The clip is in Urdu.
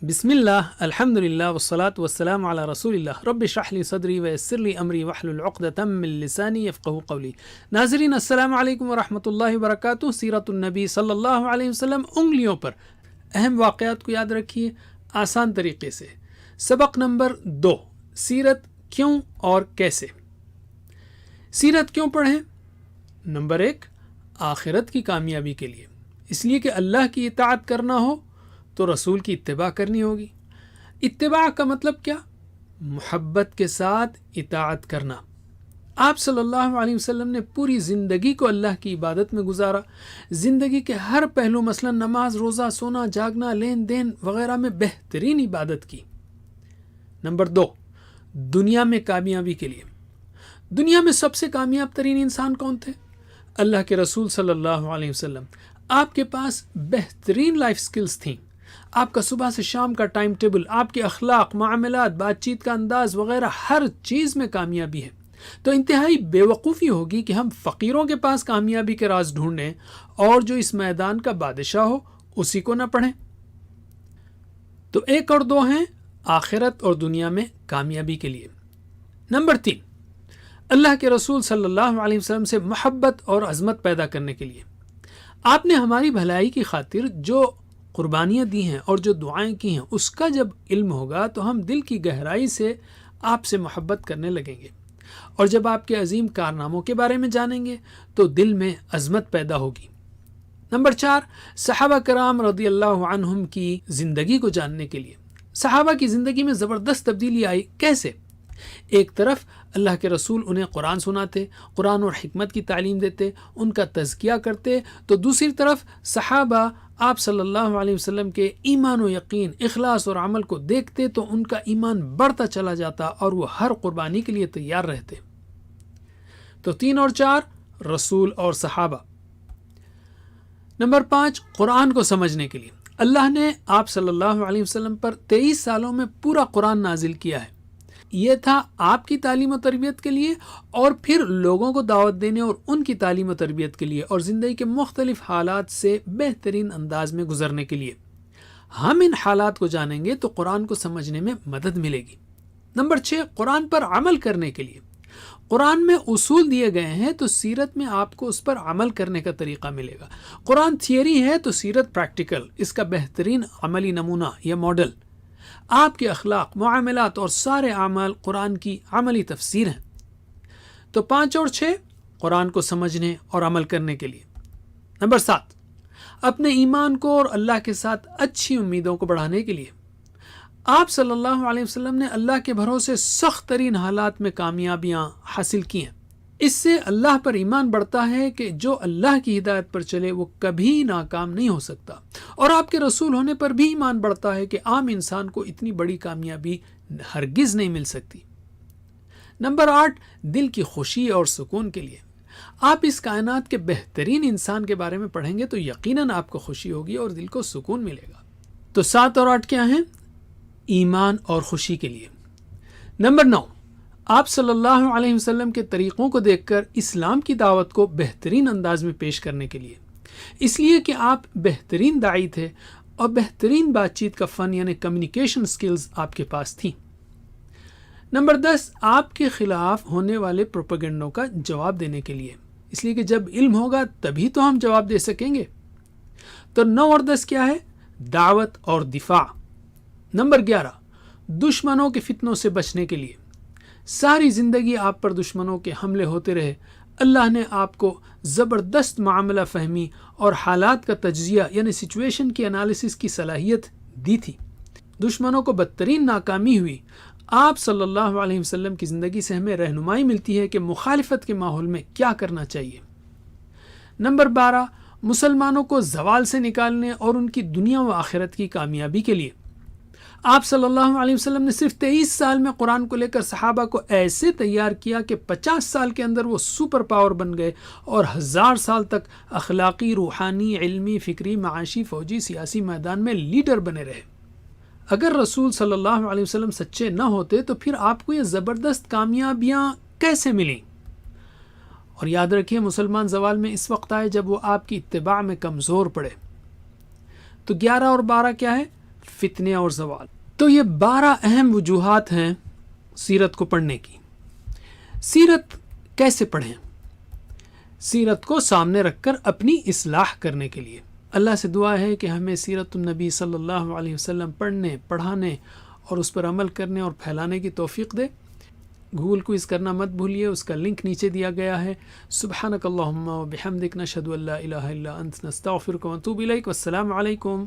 بسم اللہ الحمد للہ والصلاة والسلام علی رسول اللہ رب اشرح لی صدری ویسر لی امری واحلل عقدۃ من لسانی یفقہوا قولی۔ ناظرین السلام علیکم ورحمۃ اللہ وبرکاتہ۔ سیرت النبی صلی اللہ علیہ وسلم انگلیوں پر اہم واقعات کو یاد رکھیے آسان طریقے سے۔ سبق نمبر 2، سیرت کیوں اور کیسے۔ سیرت کیوں پڑھیں؟ نمبر 1، آخرت کی کامیابی کے لیے، اس لیے کہ اللہ کی اطاعت کرنا ہو تو رسول کی اتباع کرنی ہوگی۔ اتباع کا مطلب کیا؟ محبت کے ساتھ اطاعت کرنا۔ آپ صلی اللہ علیہ وسلم نے پوری زندگی کو اللہ کی عبادت میں گزارا۔ زندگی کے ہر پہلو مثلا نماز، روزہ، سونا، جاگنا، لین دین وغیرہ میں بہترین عبادت کی۔ نمبر 2، دنیا میں کامیابی کے لیے۔ دنیا میں سب سے کامیاب ترین انسان کون تھے؟ اللہ کے رسول صلی اللہ علیہ وسلم۔ آپ کے پاس بہترین لائف سکلز تھیں۔ آپ کا صبح سے شام کا ٹائم ٹیبل، آپ کے اخلاق، معاملات، بات چیت کا انداز وغیرہ ہر چیز میں کامیابی ہے۔ تو انتہائی بے وقوفی ہوگی کہ ہم فقیروں کے پاس کامیابی کے راز ڈھونڈیں اور جو اس میدان کا بادشاہ ہو اسی کو نہ پڑھیں۔ تو 1 اور 2 ہیں آخرت اور دنیا میں کامیابی کے لیے۔ نمبر 3، اللہ کے رسول صلی اللہ علیہ وسلم سے محبت اور عظمت پیدا کرنے کے لیے۔ آپ نے ہماری بھلائی کی خاطر جو قربانیاں دی ہیں اور جو دعائیں کی ہیں، اس کا جب علم ہوگا تو ہم دل کی گہرائی سے آپ سے محبت کرنے لگیں گے، اور جب آپ کے عظیم کارناموں کے بارے میں جانیں گے تو دل میں عظمت پیدا ہوگی۔ نمبر 4، صحابہ کرام رضی اللہ عنہم کی زندگی کو جاننے کے لیے۔ صحابہ کی زندگی میں زبردست تبدیلی آئی۔ کیسے؟ ایک طرف اللہ کے رسول انہیں قرآن سناتے، قرآن اور حکمت کی تعلیم دیتے، ان کا تزکیہ کرتے، تو دوسری طرف صحابہ آپ صلی اللہ علیہ وسلم کے ایمان و یقین، اخلاص اور عمل کو دیکھتے تو ان کا ایمان بڑھتا چلا جاتا اور وہ ہر قربانی کے لیے تیار رہتے۔ تو 3 اور 4، رسول اور صحابہ۔ نمبر 5، قرآن کو سمجھنے کے لیے۔ اللہ نے آپ صلی اللہ علیہ وسلم پر 23 سالوں میں پورا قرآن نازل کیا ہے۔ یہ تھا آپ کی تعلیم و تربیت کے لیے، اور پھر لوگوں کو دعوت دینے اور ان کی تعلیم و تربیت کے لیے، اور زندگی کے مختلف حالات سے بہترین انداز میں گزرنے کے لیے۔ ہم ان حالات کو جانیں گے تو قرآن کو سمجھنے میں مدد ملے گی۔ نمبر 6، قرآن پر عمل کرنے کے لیے۔ قرآن میں اصول دیے گئے ہیں تو سیرت میں آپ کو اس پر عمل کرنے کا طریقہ ملے گا۔ قرآن تھیوری ہے تو سیرت پریکٹیکل، اس کا بہترین عملی نمونہ یا ماڈل۔ آپ کے اخلاق، معاملات اور سارے اعمال قرآن کی عملی تفسیر ہیں۔ تو 5 اور 6، قرآن کو سمجھنے اور عمل کرنے کے لیے۔ نمبر 7، اپنے ایمان کو اور اللہ کے ساتھ اچھی امیدوں کو بڑھانے کے لیے۔ آپ صلی اللہ علیہ وسلم نے اللہ کے بھروسے سخت ترین حالات میں کامیابیاں حاصل کی ہیں۔ اس سے اللہ پر ایمان بڑھتا ہے کہ جو اللہ کی ہدایت پر چلے وہ کبھی ناکام نہیں ہو سکتا، اور آپ کے رسول ہونے پر بھی ایمان بڑھتا ہے کہ عام انسان کو اتنی بڑی کامیابی ہرگز نہیں مل سکتی۔ نمبر 8، دل کی خوشی اور سکون کے لیے۔ آپ اس کائنات کے بہترین انسان کے بارے میں پڑھیں گے تو یقیناً آپ کو خوشی ہوگی اور دل کو سکون ملے گا۔ تو 7 اور 8 کیا ہیں؟ ایمان اور خوشی کے لیے۔ نمبر 9، آپ صلی اللہ علیہ وسلم کے طریقوں کو دیکھ کر اسلام کی دعوت کو بہترین انداز میں پیش کرنے کے لیے، اس لیے کہ آپ بہترین داعی تھے اور بہترین بات چیت کا فن یعنی کمیونیکیشن سکلز آپ کے پاس تھیں۔ نمبر 10، آپ کے خلاف ہونے والے پروپیگنڈوں کا جواب دینے کے لیے، اس لیے کہ جب علم ہوگا تبھی تو ہم جواب دے سکیں گے۔ تو 9 اور 10 کیا ہے؟ دعوت اور دفاع۔ نمبر 11، دشمنوں کے فتنوں سے بچنے کے لیے۔ ساری زندگی آپ پر دشمنوں کے حملے ہوتے رہے، اللہ نے آپ کو زبردست معاملہ فہمی اور حالات کا تجزیہ یعنی سچویشن کی انالیسس کی صلاحیت دی تھی۔ دشمنوں کو بدترین ناکامی ہوئی۔ آپ صلی اللہ علیہ وسلم کی زندگی سے ہمیں رہنمائی ملتی ہے کہ مخالفت کے ماحول میں کیا کرنا چاہیے۔ نمبر 12، مسلمانوں کو زوال سے نکالنے اور ان کی دنیا و آخرت کی کامیابی کے لیے۔ آپ صلی اللہ علیہ وسلم نے صرف 23 سال میں قرآن کو لے کر صحابہ کو ایسے تیار کیا کہ 50 سال کے اندر وہ سپر پاور بن گئے اور 1000 سال تک اخلاقی، روحانی، علمی، فکری، معاشی، فوجی، سیاسی میدان میں لیڈر بنے رہے۔ اگر رسول صلی اللہ علیہ وسلم سچے نہ ہوتے تو پھر آپ کو یہ زبردست کامیابیاں کیسے ملیں؟ اور یاد رکھیے مسلمان زوال میں اس وقت آئے جب وہ آپ کی اتباع میں کمزور پڑے۔ تو 11 اور 12 کیا ہے؟ فتنے اور زوال. تو یہ 12 اہم وجوہات ہیں سیرت کو پڑھنے کی. سیرت کیسے پڑھیں؟ سیرت کو سامنے رکھ کر اپنی اصلاح کرنے کے لیے. اللہ سے دعا ہے کہ ہمیں سیرت النبی صلی اللہ علیہ وسلم پڑھنے، پڑھانے اور اس پر عمل کرنے اور پھیلانے کی توفیق دے. گوگل کوئز کرنا مت بھولیے، اس کا لنک نیچے دیا گیا ہے. سبحانک اللہم و بحمدک، نشہد ان لا الہ الا انت، نستغفرک و نتوب الیک. والسلام علیکم.